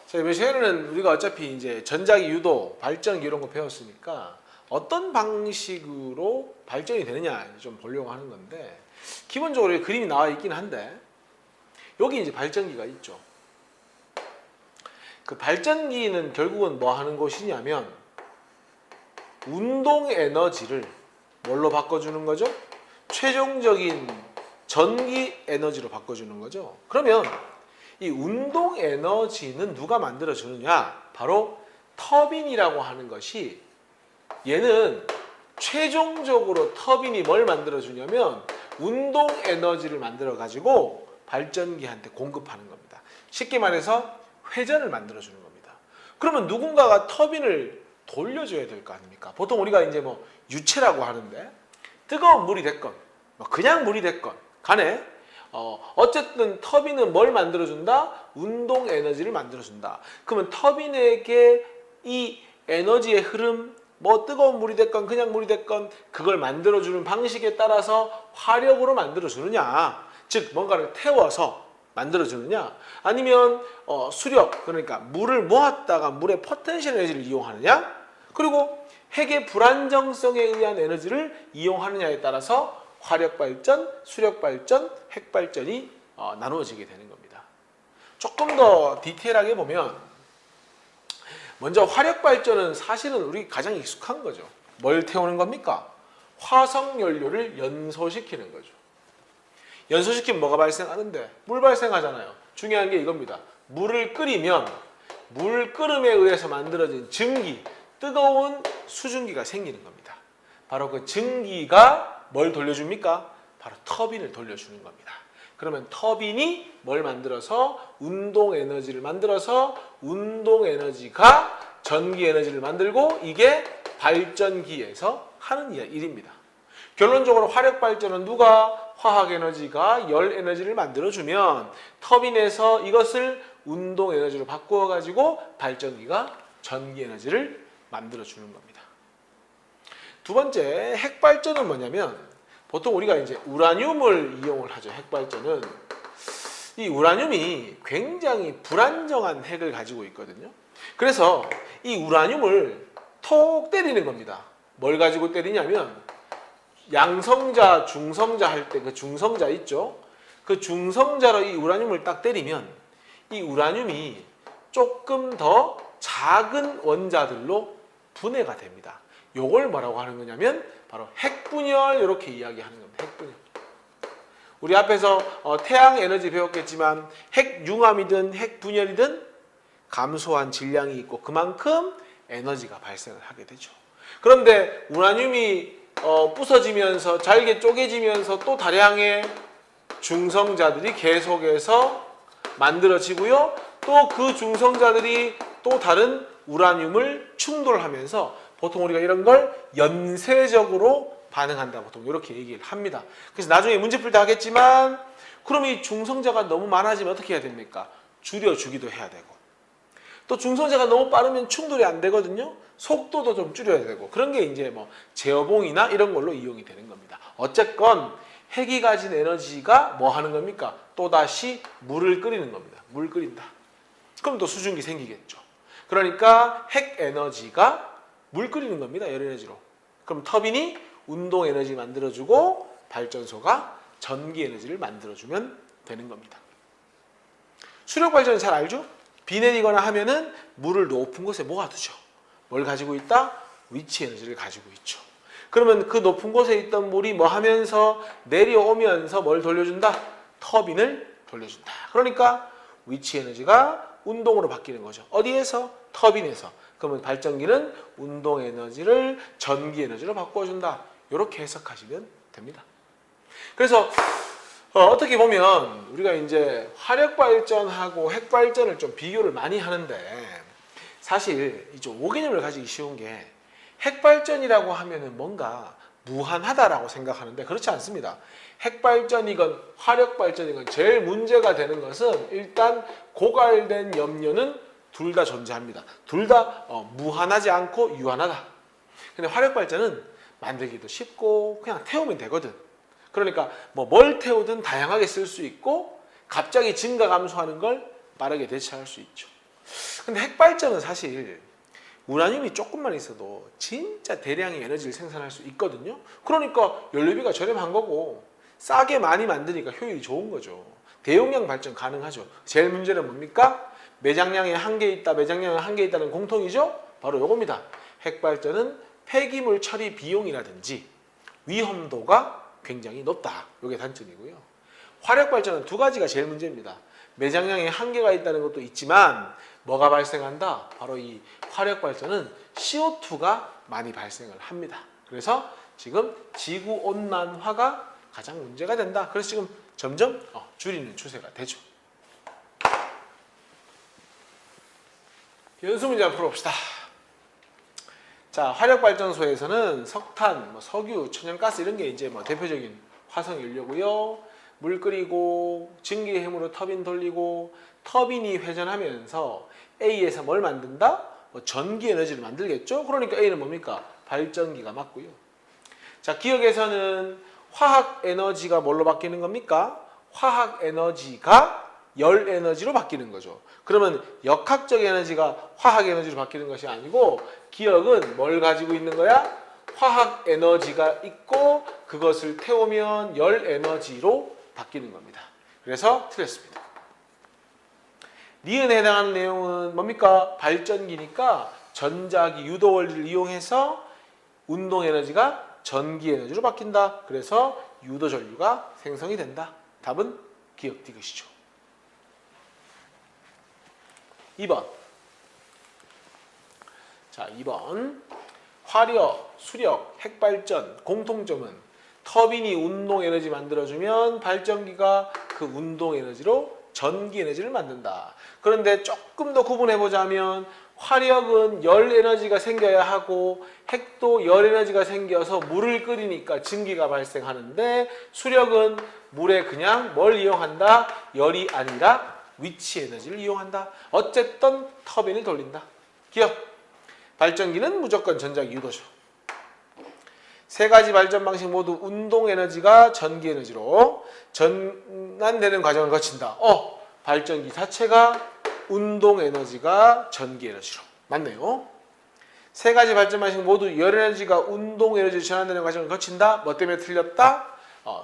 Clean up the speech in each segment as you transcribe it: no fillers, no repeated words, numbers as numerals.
자, 이번 시간에는 우리가 어차피 이제 전자기 유도, 발전기 이런 거 배웠으니까 어떤 방식으로 발전이 되느냐 좀 보려고 하는 건데, 기본적으로 그림이 나와 있긴 한데 여기 이제 발전기가 있죠. 그 발전기는 결국은 뭐 하는 것이냐면 운동 에너지를 뭘로 바꿔주는 거죠? 최종적인 전기 에너지로 바꿔주는 거죠. 그러면 이 운동 에너지는 누가 만들어주느냐? 바로 터빈이라고 하는 것이, 얘는 최종적으로 터빈이 뭘 만들어주냐면 운동 에너지를 만들어가지고 발전기한테 공급하는 겁니다. 쉽게 말해서 회전을 만들어주는 겁니다. 그러면 누군가가 터빈을 돌려줘야 될 거 아닙니까? 보통 우리가 이제 뭐 유체라고 하는데, 뜨거운 물이 됐건 그냥 물이 됐건 간에 어쨌든 터빈은 뭘 만들어준다? 운동 에너지를 만들어준다. 그러면 터빈에게 이 에너지의 흐름, 뭐 뜨거운 물이 됐건 그냥 물이 됐건 그걸 만들어주는 방식에 따라서 화력으로 만들어주느냐, 즉 뭔가를 태워서 만들어주느냐, 아니면 수력, 그러니까 물을 모았다가 물의 포텐셜 에너지를 이용하느냐, 그리고 핵의 불안정성에 의한 에너지를 이용하느냐에 따라서 화력 발전, 수력 발전, 핵 발전이 나누어지게 되는 겁니다. 조금 더 디테일하게 보면, 먼저 화력 발전은 사실은 우리 가장 익숙한 거죠. 뭘 태우는 겁니까? 화석 연료를 연소시키는 거죠. 연소시키면 뭐가 발생하는데? 물 발생하잖아요. 중요한 게 이겁니다. 물을 끓이면 물 끓음에 의해서 만들어진 증기, 뜨거운 수증기가 생기는 겁니다. 바로 그 증기가 뭘 돌려줍니까? 바로 터빈을 돌려주는 겁니다. 그러면 터빈이 뭘 만들어서? 운동 에너지를 만들어서 운동 에너지가 전기 에너지를 만들고, 이게 발전기에서 하는 일입니다. 결론적으로 화력 발전은 누가? 화학 에너지가 열 에너지를 만들어주면 터빈에서 이것을 운동 에너지로 바꾸어 가지고 발전기가 전기 에너지를 만들어주는 겁니다. 두 번째, 핵발전은 뭐냐면, 보통 우리가 이제 우라늄을 이용을 하죠. 핵발전은 이 우라늄이 굉장히 불안정한 핵을 가지고 있거든요. 그래서 이 우라늄을 톡 때리는 겁니다. 뭘 가지고 때리냐면, 양성자, 중성자 할 때 그 중성자 있죠? 그 중성자로 이 우라늄을 딱 때리면 이 우라늄이 조금 더 작은 원자들로 분해가 됩니다. 요걸 뭐라고 하는 거냐면 바로 핵분열, 이렇게 이야기하는 겁니다. 핵분열. 우리 앞에서 태양 에너지 배웠겠지만 핵융합이든 핵분열이든 감소한 질량이 있고 그만큼 에너지가 발생을 하게 되죠. 그런데 우라늄이 부서지면서 잘게 쪼개지면서 또 다량의 중성자들이 계속해서 만들어지고요. 또 그 중성자들이 또 다른 우라늄을 충돌하면서 보통 우리가 이런 걸 연쇄적으로 반응한다, 보통 이렇게 얘기를 합니다. 그래서 나중에 문제 풀 때 하겠지만, 그럼 이 중성자가 너무 많아지면 어떻게 해야 됩니까? 줄여주기도 해야 되고, 또 중성자가 너무 빠르면 충돌이 안 되거든요. 속도도 좀 줄여야 되고, 그런 게 이제 뭐 제어봉이나 이런 걸로 이용이 되는 겁니다. 어쨌건 핵이 가진 에너지가 뭐 하는 겁니까? 또다시 물을 끓이는 겁니다. 물 끓인다. 그럼 또 수증기 생기겠죠. 그러니까 핵 에너지가 물 끓이는 겁니다. 열 에너지로. 그럼 터빈이 운동 에너지 만들어주고 발전소가 전기 에너지를 만들어주면 되는 겁니다. 수력 발전은 잘 알죠? 비 내리거나 하면은 물을 높은 곳에 모아두죠. 뭘 가지고 있다? 위치 에너지를 가지고 있죠. 그러면 그 높은 곳에 있던 물이 뭐 하면서 내려오면서 뭘 돌려준다? 터빈을 돌려준다. 그러니까 위치 에너지가 운동으로 바뀌는 거죠. 어디에서? 터빈에서. 그러면 발전기는 운동 에너지를 전기 에너지로 바꿔준다. 이렇게 해석하시면 됩니다. 그래서 어떻게 보면 우리가 이제 화력 발전하고 핵 발전을 좀 비교를 많이 하는데, 사실 이제 5개념을 가지기 쉬운 게, 핵 발전이라고 하면은 뭔가 무한하다라고 생각하는데 그렇지 않습니다. 핵 발전이건 화력 발전이건 제일 문제가 되는 것은, 일단 고갈된 염료는 둘 다 존재합니다. 둘 다 무한하지 않고 유한하다. 근데 화력 발전은 만들기도 쉽고 그냥 태우면 되거든. 그러니까 뭐 뭘 태우든 다양하게 쓸 수 있고, 갑자기 증가 감소하는 걸 빠르게 대처할 수 있죠. 근데 핵발전은 사실 우라늄이 조금만 있어도 진짜 대량의 에너지를 생산할 수 있거든요. 그러니까 연료비가 저렴한 거고 싸게 많이 만드니까 효율이 좋은 거죠. 대용량 발전 가능하죠. 제일 문제는 뭡니까? 매장량에 한계 있다, 매장량에 한계 있다는 공통이죠. 바로 요겁니다. 핵발전은 폐기물 처리 비용이라든지 위험도가 굉장히 높다. 요게 단점이고요. 화력발전은 두 가지가 제일 문제입니다. 매장량에 한계가 있다는 것도 있지만 뭐가 발생한다? 바로 이 화력발전은 CO2가 많이 발생을 합니다. 그래서 지금 지구온난화가 가장 문제가 된다. 그래서 지금 점점 줄이는 추세가 되죠. 연수 문제 한번 풀어봅시다. 자, 화력발전소에서는 석탄, 석유, 천연가스 이런 게 이제 대표적인 화석 연료고요. 물 끓이고 증기해무로 터빈 돌리고 터빈이 회전하면서 A에서 뭘 만든다? 전기 에너지를 만들겠죠. 그러니까 A는 뭡니까? 발전기가 맞고요. 자, 기억에서는 화학 에너지가 뭘로 바뀌는 겁니까? 화학 에너지가 열 에너지로 바뀌는 거죠. 그러면 역학적 에너지가 화학 에너지로 바뀌는 것이 아니고 기억은 뭘 가지고 있는 거야? 화학 에너지가 있고 그것을 태우면 열 에너지로 바뀌는 겁니다. 그래서 틀렸습니다. 니은에 해당하는 내용은 뭡니까? 발전기니까 전자기 유도 원리를 이용해서 운동 에너지가 전기 에너지로 바뀐다. 그래서 유도 전류가 생성이 된다. 답은 기억 디귿이죠. 2번. 자, 2번. 화력, 수력, 핵발전 공통점은 터빈이 운동 에너지 만들어주면 발전기가 그 운동 에너지로 전기 에너지를 만든다. 그런데 조금 더 구분해보자면 화력은 열 에너지가 생겨야 하고 핵도 열 에너지가 생겨서 물을 끓이니까 증기가 발생하는데 수력은 물에 그냥 뭘 이용한다? 열이 아니라 위치 에너지를 이용한다. 어쨌든 터빈을 돌린다. 기억. 발전기는 무조건 전자기 유도죠. 세 가지 발전 방식 모두 운동 에너지가 전기 에너지로 전환되는 과정을 거친다. 발전기 자체가 운동 에너지가 전기 에너지로. 맞네요. 세 가지 발전 방식 모두 열 에너지가 운동 에너지로 전환되는 과정을 거친다. 뭐 때문에 틀렸다?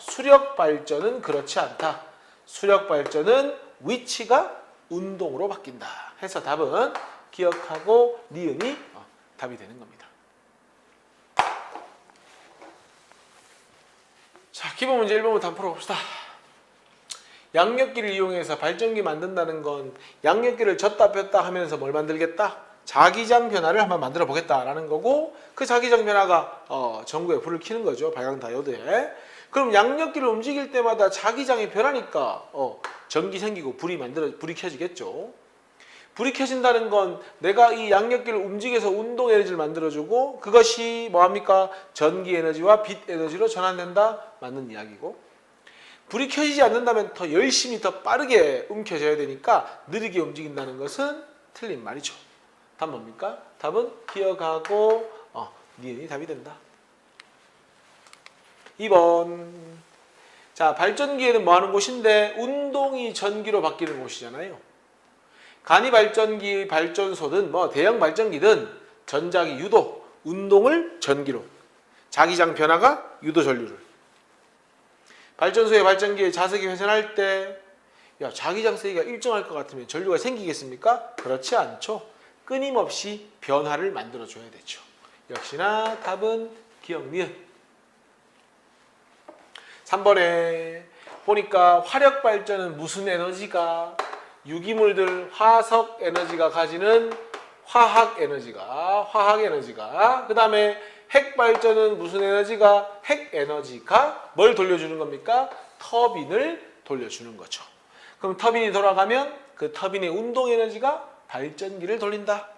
수력 발전은 그렇지 않다. 수력 발전은 위치가 운동으로 바뀐다. 해서 답은 기억하고 니은이 답이 되는 겁니다. 자, 기본 문제 1번부터 한번 풀어봅시다. 양력기를 이용해서 발전기 만든다는 건 양력기를 졌다 폈다 하면서 뭘 만들겠다? 자기장 변화를 한번 만들어 보겠다라는 거고 그 자기장 변화가 전구에 불을 켜는 거죠. 발광 다이오드에. 그럼 양력기를 움직일 때마다 자기장이 변하니까 전기 생기고 불이 켜지겠죠. 불이 켜진다는 건 내가 이 양력기를 움직여서 운동 에너지를 만들어주고 그것이 뭐합니까? 전기 에너지와 빛 에너지로 전환된다? 맞는 이야기고 불이 켜지지 않는다면 더 열심히 더 빠르게 움켜져야 되니까 느리게 움직인다는 것은 틀린 말이죠. 답 뭡니까? 답은 기억하고 니은이 답이 된다. 2번. 자, 발전기에는 뭐 하는 곳인데 운동이 전기로 바뀌는 곳이잖아요. 간이 발전기 발전소든 대형 발전기든 전자기 유도, 운동을 전기로, 자기장 변화가 유도 전류를. 발전소의 발전기에 자석이 회전할 때 자기장 세기가 일정할 것 같으면 전류가 생기겠습니까? 그렇지 않죠. 끊임없이 변화를 만들어줘야 되죠. 역시나 답은 기억 니은. 3번에 보니까 화력 발전은 무슨 에너지가 유기물들 화석 에너지가 가지는 화학 에너지가 그 다음에 핵 발전은 무슨 에너지가 핵 에너지가 뭘 돌려주는 겁니까? 터빈을 돌려주는 거죠. 그럼 터빈이 돌아가면 그 터빈의 운동 에너지가 발전기를 돌린다.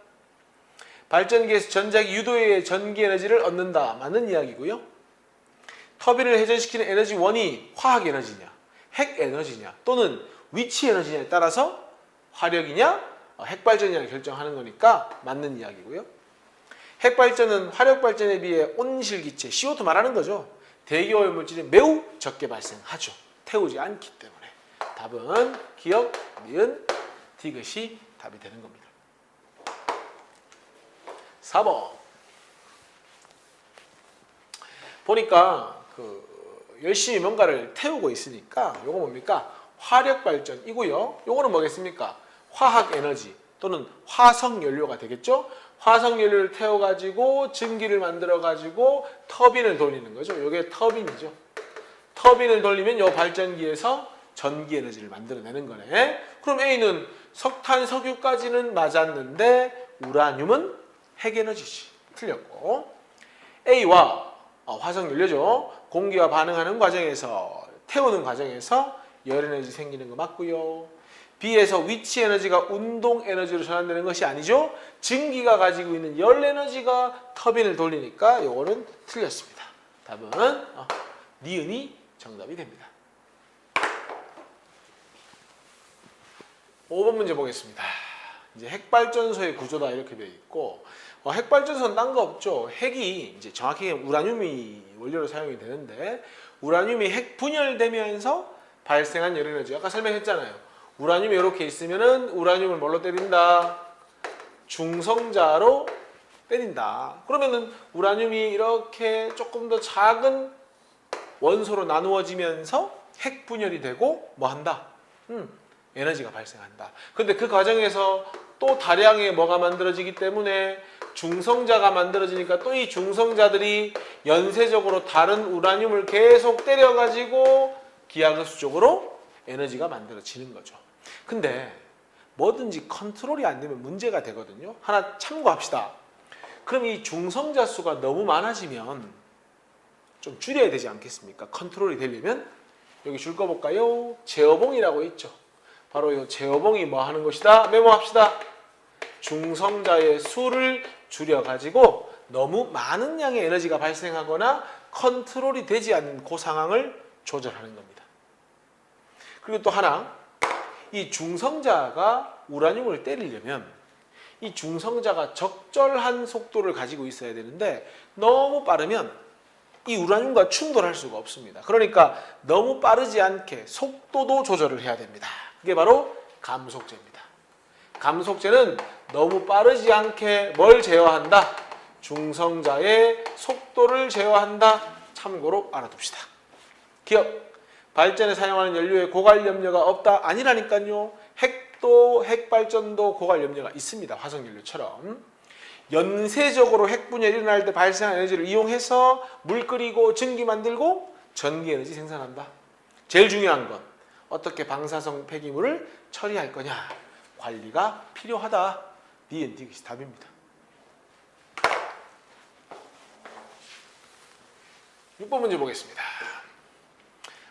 발전기에서 전자기 유도의 전기 에너지를 얻는다. 맞는 이야기고요. 터빈을 회전시키는 에너지 원이 화학 에너지냐, 핵 에너지냐, 또는 위치 에너지냐에 따라서 화력이냐, 핵발전이냐 결정하는 거니까 맞는 이야기고요. 핵발전은 화력발전에 비해 온실기체, CO2 말하는 거죠. 대기오염물질이 매우 적게 발생하죠. 태우지 않기 때문에. 답은 기억, 니은, 디귿이 답이 되는 겁니다. 4번. 보니까 열심히 뭔가를 태우고 있으니까 요거 뭡니까? 화력 발전이고요. 요거는 뭐겠습니까? 화학 에너지 또는 화석 연료가 되겠죠? 화석 연료를 태워 가지고 증기를 만들어 가지고 터빈을 돌리는 거죠. 요게 터빈이죠. 터빈을 돌리면 요 발전기에서 전기 에너지를 만들어내는 거네. 그럼 A는 석탄, 석유까지는 맞았는데 우라늄은 핵 에너지지. 틀렸고. A와 화석 연료죠. 공기와 반응하는 과정에서 태우는 과정에서 열 에너지 생기는 거 맞고요. B에서 위치 에너지가 운동 에너지로 전환되는 것이 아니죠. 증기가 가지고 있는 열 에너지가 터빈을 돌리니까 요거는 틀렸습니다. 답은 니은이 정답이 됩니다. 5번 문제 보겠습니다. 이제 핵발전소의 구조다 이렇게 되어 있고 핵발전소는 딴 거 없죠. 핵이 이제 정확히 우라늄이 원료로 사용이 되는데 우라늄이 핵 분열되면서 발생한 열 에너지 아까 설명했잖아요. 우라늄이 이렇게 있으면은 우라늄을 뭘로 때린다? 중성자로 때린다. 그러면은 우라늄이 이렇게 조금 더 작은 원소로 나누어지면서 핵 분열이 되고 뭐 한다? 에너지가 발생한다. 근데 그 과정에서 또 다량의 뭐가 만들어지기 때문에 중성자가 만들어지니까 또 이 중성자들이 연쇄적으로 다른 우라늄을 계속 때려가지고 기하급수 쪽으로 에너지가 만들어지는 거죠. 근데 뭐든지 컨트롤이 안 되면 문제가 되거든요. 하나 참고합시다. 그럼 이 중성자 수가 너무 많아지면 좀 줄여야 되지 않겠습니까? 컨트롤이 되려면 여기 줄 거 볼까요? 제어봉이라고 있죠. 바로 이 제어봉이 뭐 하는 것이다? 메모합시다. 중성자의 수를 줄여가지고 너무 많은 양의 에너지가 발생하거나 컨트롤이 되지 않는 그 상황을 조절하는 겁니다. 그리고 또 하나, 이 중성자가 우라늄을 때리려면 이 중성자가 적절한 속도를 가지고 있어야 되는데 너무 빠르면 이 우라늄과 충돌할 수가 없습니다. 그러니까 너무 빠르지 않게 속도도 조절을 해야 됩니다. 그게 바로 감속제입니다. 감속제는 너무 빠르지 않게 뭘 제어한다? 중성자의 속도를 제어한다. 참고로 알아둡시다. 기억, 발전에 사용하는 연료에 고갈염료가 없다? 아니라니까요. 핵도 핵발전도 고갈염료가 있습니다. 화석연료처럼. 연쇄적으로 핵분열이 일어날 때 발생한 에너지를 이용해서 물 끓이고 증기 만들고 전기에너지 생산한다. 제일 중요한 건 어떻게 방사성 폐기물을 처리할 거냐. 관리가 필요하다. 니은 이것이 답입니다. 6번 문제 보겠습니다.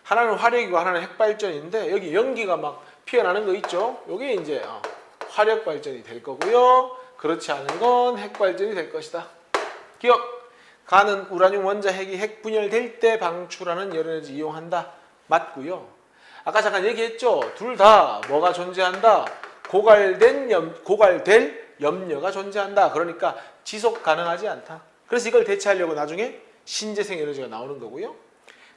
하나는 화력이고 하나는 핵발전인데 여기 연기가 막 피어나는 거 있죠? 이게 이제 화력발전이 될 거고요. 그렇지 않은 건 핵발전이 될 것이다. 기억! 가는 우라늄 원자 핵이 핵 분열될 때 방출하는 열에너지 이용한다. 맞고요. 아까 잠깐 얘기했죠? 둘 다 뭐가 존재한다? 고갈될 염료가 존재한다. 그러니까 지속 가능하지 않다. 그래서 이걸 대체하려고 나중에 신재생 에너지가 나오는 거고요.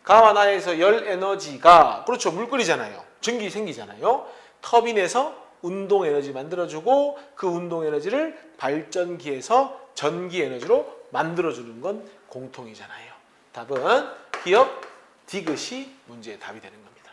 가와 나에서 열 에너지가 그렇죠. 물 끓이잖아요. 증기 생기잖아요. 터빈에서 운동 에너지 만들어주고 그 운동 에너지를 발전기에서 전기 에너지로 만들어주는 건 공통이잖아요. 답은 기억 디귿이 문제의 답이 되는 겁니다.